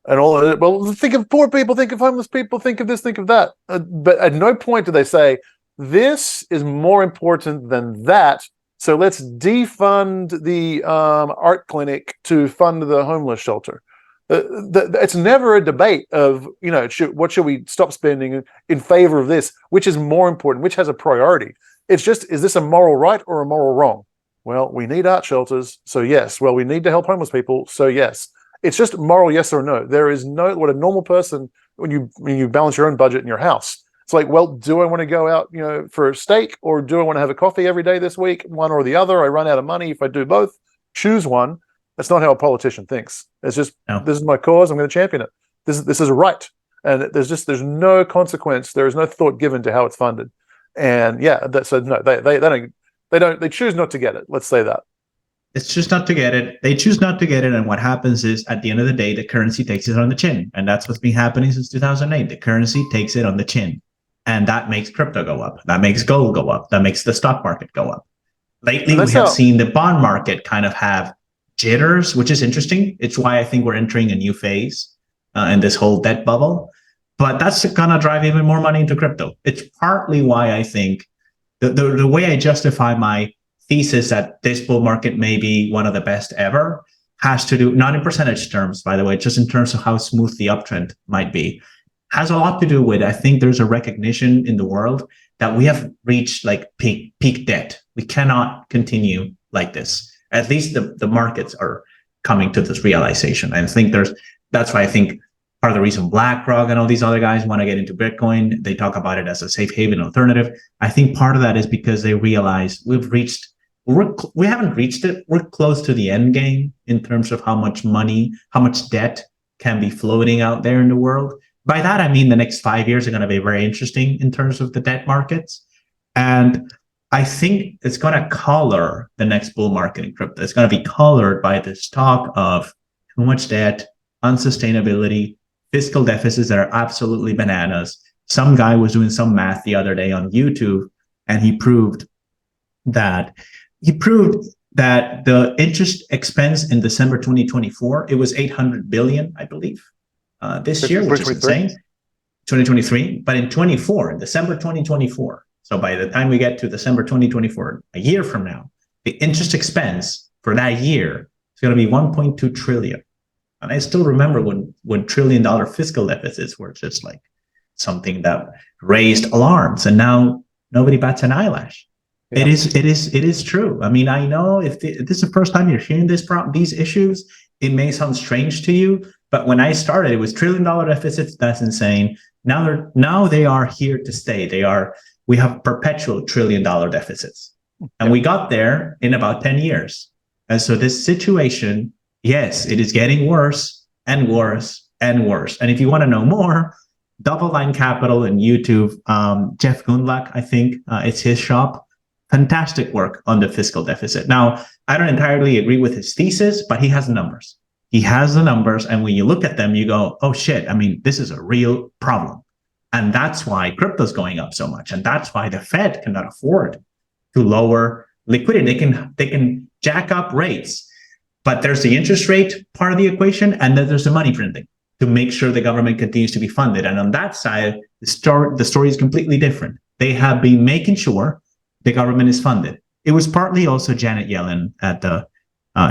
And all of it. Well, think of poor people, think of homeless people, think of this, think of that. But at no point do they say, this is more important than that, so let's defund the art clinic to fund the homeless shelter. It's never a debate of, you know, what should we stop spending in favor of this, which is more important, which has a priority. It's just, is this a moral right or a moral wrong? Well, we need art shelters, so yes. Well, we need to help homeless people, so yes. It's just moral yes or no. There is no, what a normal person, when you balance your own budget in your house, it's like, well, do I want to go out, you know, for a steak, or do I want to have a coffee every day this week? One or the other. I run out of money if I do both. Choose one. That's not how a politician thinks. It's just, no. This is my cause. I'm going to champion it. This is a right, and there's no consequence. There is no thought given to how it's funded. And yeah, so no, they choose not to get it. Let's say that. It's just not to get it. They choose not to get it. And what happens is, at the end of the day, the currency takes it on the chin. And that's what's been happening since 2008. The currency takes it on the chin. And that makes crypto go up. That makes gold go up. That makes the stock market go up. Lately, we have seen the bond market kind of have jitters, which is interesting. It's why I think we're entering a new phase in this whole debt bubble. But that's going to drive even more money into crypto. It's partly why I think the way I justify my thesis that this bull market may be one of the best ever has to do, not in percentage terms, by the way, just in terms of how smooth the uptrend might be, has a lot to do with, I think there's a recognition in the world that we have reached like peak debt. We cannot continue like this. At least the markets are coming to this realization. I think that's why I think part of the reason BlackRock and all these other guys want to get into Bitcoin, they talk about it as a safe haven alternative. I think part of that is because they realize we haven't reached it. We're close to the end game in terms of how much money, how much debt can be floating out there in the world. By that, I mean the next 5 years are going to be very interesting in terms of the debt markets. And I think it's going to color the next bull market in crypto. It's going to be colored by this talk of too much debt, unsustainability, fiscal deficits that are absolutely bananas. Some guy was doing some math the other day on YouTube, and he proved that the interest expense in December 2024, it was 800 billion, I believe, this year, which is insane. 2023, but in December 2024. So by the time we get to December 2024, a year from now, the interest expense for that year is going to be 1.2 trillion. And I still remember when $1 trillion fiscal deficits were just like something that raised alarms, and now nobody bats an eyelash. Yeah. It is true. I mean, I know if this is the first time you're hearing these issues, it may sound strange to you, but when I started, it was $1 trillion deficits. That's insane. Now they are here to stay. We have perpetual $1 trillion deficits, and we got there in about 10 years. And so this situation, yes, it is getting worse and worse and worse. And if you want to know more, Double Line Capital and YouTube, Jeff Gundlach, I think it's his shop. Fantastic work on the fiscal deficit. Now, I don't entirely agree with his thesis, but he has the numbers. He has the numbers, and when you look at them, you go, oh shit, I mean, this is a real problem. And that's why crypto's going up so much. And that's why the Fed cannot afford to lower liquidity. They can jack up rates, but there's the interest rate part of the equation, and then there's the money printing to make sure the government continues to be funded. And on that side, the story is completely different. They have been making sure the government is funded. It was partly also Janet Yellen at the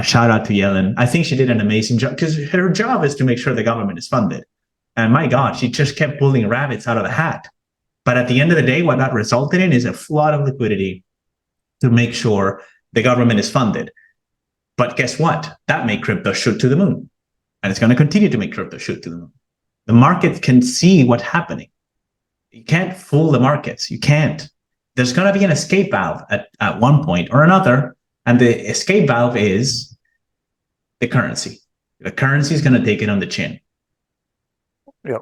shout out to Yellen. I think she did an amazing job because her job is to make sure the government is funded. And my God, she just kept pulling rabbits out of the hat. But at the end of the day, what that resulted in is a flood of liquidity to make sure the government is funded. But guess what? That made crypto shoot to the moon. And it's going to continue to make crypto shoot to the moon. The market can see what's happening. You can't fool the markets. You can't. There's going to be an escape valve at one point or another. And the escape valve is the currency. The currency is going to take it on the chin. Yeah.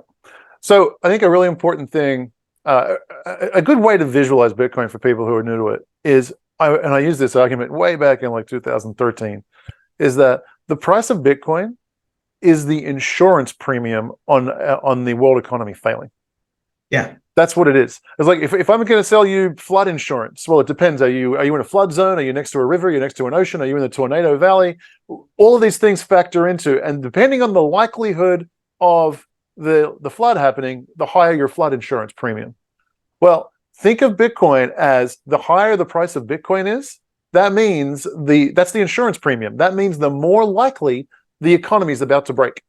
So I think a really important thing, a good way to visualize Bitcoin for people who are new to it is, I used this argument way back in like 2013, is that the price of Bitcoin is the insurance premium on the world economy failing. Yeah. That's what it is. It's like if I'm going to sell you flood insurance, well, it depends. Are you in a flood zone? Are you next to a river? Are you next to an ocean? Are you in the tornado valley? All of these things factor into, and depending on the likelihood of the flood happening, the higher your flood insurance premium. Well, think of Bitcoin as the higher the price of Bitcoin is, that means that's the insurance premium. That means the more likely the economy is about to break.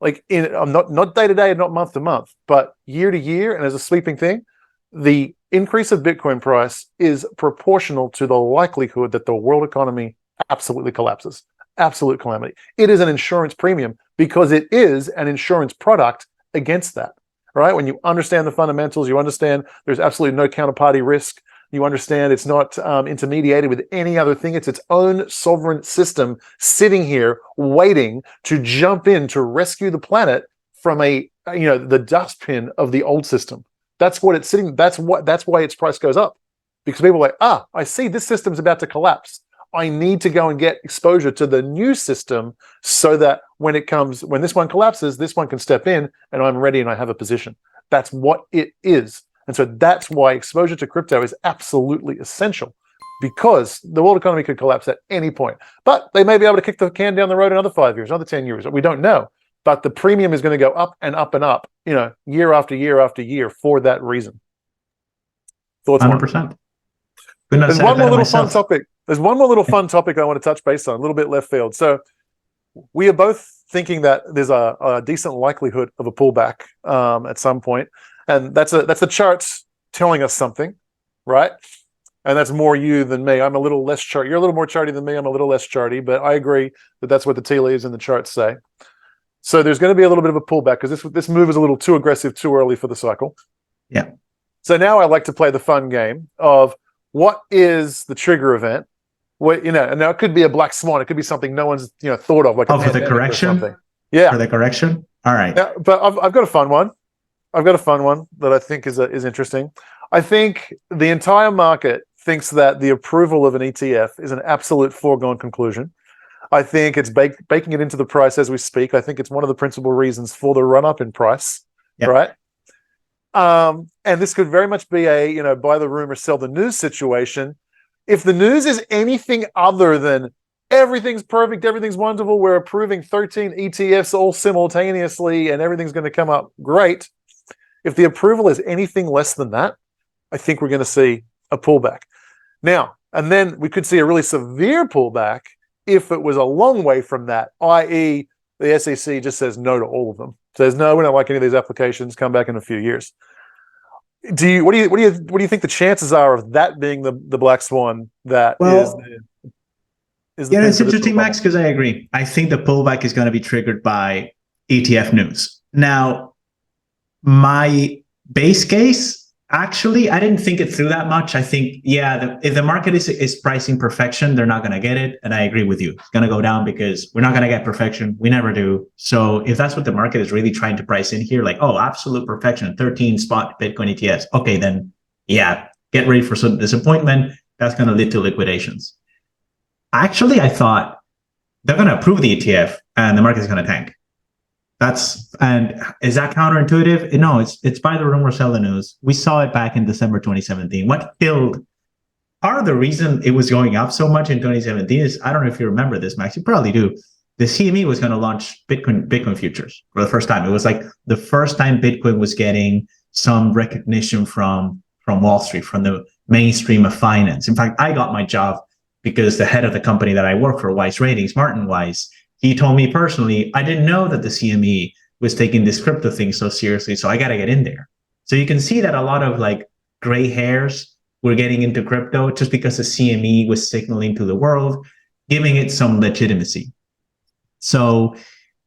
Like not day to day and not month to month, but year to year, and as a sweeping thing, the increase of Bitcoin price is proportional to the likelihood that the world economy absolutely collapses. Absolute calamity. It is an insurance premium because it is an insurance product against that, right? When you understand the fundamentals, you understand there's absolutely no counterparty risk. You understand it's not intermediated with any other thing. It's its own sovereign system sitting here waiting to jump in to rescue the planet from the dustbin of the old system. That's what it's sitting. That's why its price goes up, because people are like, I see this system's about to collapse. I need to go and get exposure to the new system so that when this one collapses, this one can step in and I'm ready and I have a position. That's what it is. And so that's why exposure to crypto is absolutely essential, because the world economy could collapse at any point. But they may be able to kick the can down the road another 5 years, another 10 years. We don't know. But the premium is going to go up and up and up, year after year after year for that reason. Thoughts? 100%. Couldn't have There's said one it more better little fun myself. topic. There's one more little fun topic I want to touch base on, a little bit left field. So we are both thinking that there's a decent likelihood of a pullback at some point, and that's the charts telling us something, right? And that's more you than me. I'm a little less chart. You're a little more charty than me. I'm a little less charty, but I agree that that's what the tea leaves in the charts say. So there's going to be a little bit of a pullback because this move is a little too aggressive, too early for the cycle. Yeah. So now I like to play the fun game of what is the trigger event. What, and now it could be a black swan. It could be something no one's thought of, like a for the correction. or something. Yeah, for the correction. All right. Yeah, but I've got a fun one. I've got a fun one that I think is interesting. I think the entire market thinks that the approval of an ETF is an absolute foregone conclusion. I think it's baking it into the price as we speak. I think it's one of the principal reasons for the run up in price, right? And this could very much be a buy the rumor, sell the news situation. If the news is anything other than everything's perfect, everything's wonderful, we're approving 13 ETFs all simultaneously, and everything's going to come up great. If the approval is anything less than that, I think we're going to see a pullback. Now, and then we could see a really severe pullback if it was a long way from that, i.e. the SEC just says no to all of them. Says, no, we don't like any of these applications, come back in a few years. What do you think the chances are of that being the black swan that is the it's interesting, Max, because I agree. I think the pullback is going to be triggered by ETF news. Now, my base case, actually, I didn't think it through that much. I think, if the market is pricing perfection, they're not going to get it. And I agree with you. It's going to go down because we're not going to get perfection. We never do. So if that's what the market is really trying to price in here, like, oh, absolute perfection, 13 spot Bitcoin ETFs. Okay, then, get ready for some disappointment. That's going to lead to liquidations. Actually, I thought they're going to approve the ETF and the market's going to tank. And is that counterintuitive? No, it's buy the rumor, sell the news. We saw it back in December 2017. What killed part of the reason it was going up so much in 2017 is, I don't know if you remember this, Max, you probably do. The CME was going to launch Bitcoin futures for the first time. It was like the first time Bitcoin was getting some recognition from Wall Street, from the mainstream of finance. In fact, I got my job because the head of the company that I work for, Wise Ratings, Martin Wise, he told me personally, I didn't know that the CME was taking this crypto thing so seriously, so I got to get in there. So you can see that a lot of like gray hairs were getting into crypto just because the CME was signaling to the world, giving it some legitimacy. So,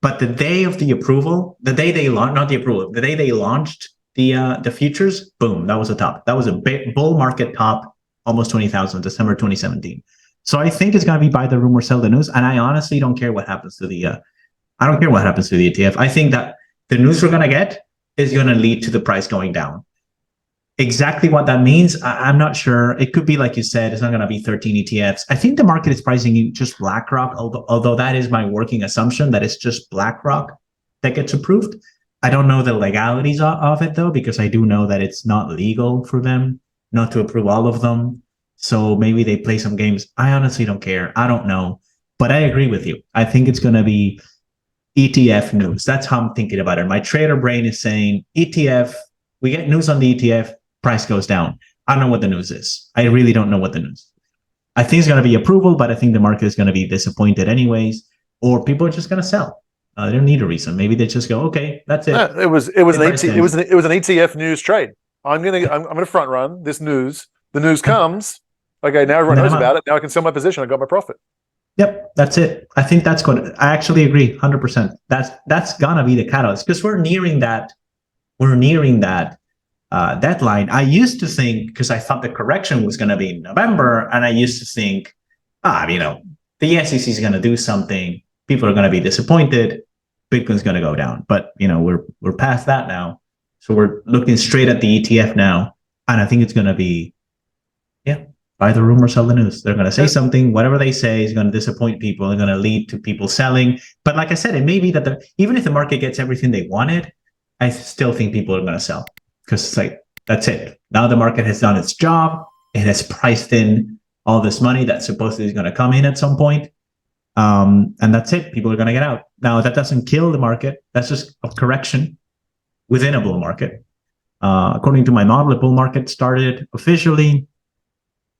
but the day of the approval, the day they launched, not the approval, the day they launched the futures, boom, that was a top. That was a bull market top, almost 20,000, December 2017. So I think it's going to be buy the rumor, sell the news. And I honestly don't care what happens to the, I don't care what happens to the ETF. I think that the news we're going to get is going to lead to the price going down. Exactly what that means, I'm not sure. It could be, like you said, it's not going to be 13 ETFs. I think the market is pricing in just BlackRock, although that is my working assumption that it's just BlackRock that gets approved. I don't know the legalities of it, though, because I do know that it's not legal for them not to approve all of them. So maybe they play some games. I honestly don't care. I don't know. But I agree with you. I think it's going to be ETF news. That's how I'm thinking about it. My trader brain is saying ETF, we get news on the ETF, price goes down. I don't know what the news is. I really don't know what the news is. I think it's going to be approval, but I think the market is going to be disappointed anyways, or people are just going to sell. They don't need a reason. Maybe they just go, okay, that's it. Yeah, it was an ETF news trade. I'm gonna front run this news. The news comes. Okay, now everyone knows about it. Now I can sell my position. I got my profit. Yep, that's it. I think that's going to, I actually agree 100%. That's gonna be the catalyst because we're nearing that deadline. I used to think, because I thought the correction was going to be in November, and I used to think, the SEC is going to do something. People are going to be disappointed. Bitcoin's going to go down. But we're past that now, so we're looking straight at the ETF now, and I think it's going to be, buy the rumor, sell the news. They're going to say something. Whatever they say is going to disappoint people. They're going to lead to people selling. But like I said, it may be that even if the market gets everything they wanted, I still think people are going to sell. Because it's like, that's it. Now the market has done its job. It has priced in all this money that supposedly is going to come in at some point. And that's it. People are going to get out. Now, that doesn't kill the market. That's just a correction within a bull market. According to my model, the bull market started officially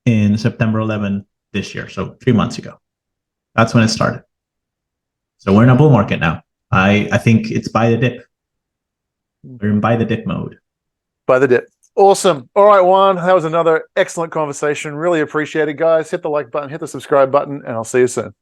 in September 11 this year, so 3 months ago. That's when it started. So we're in a bull market now. I think it's buy the dip. We're in buy the dip mode. Buy the dip. Awesome. All right, Juan, that was another excellent conversation. Really appreciate it, guys. Hit the like button, hit the subscribe button, and I'll see you soon.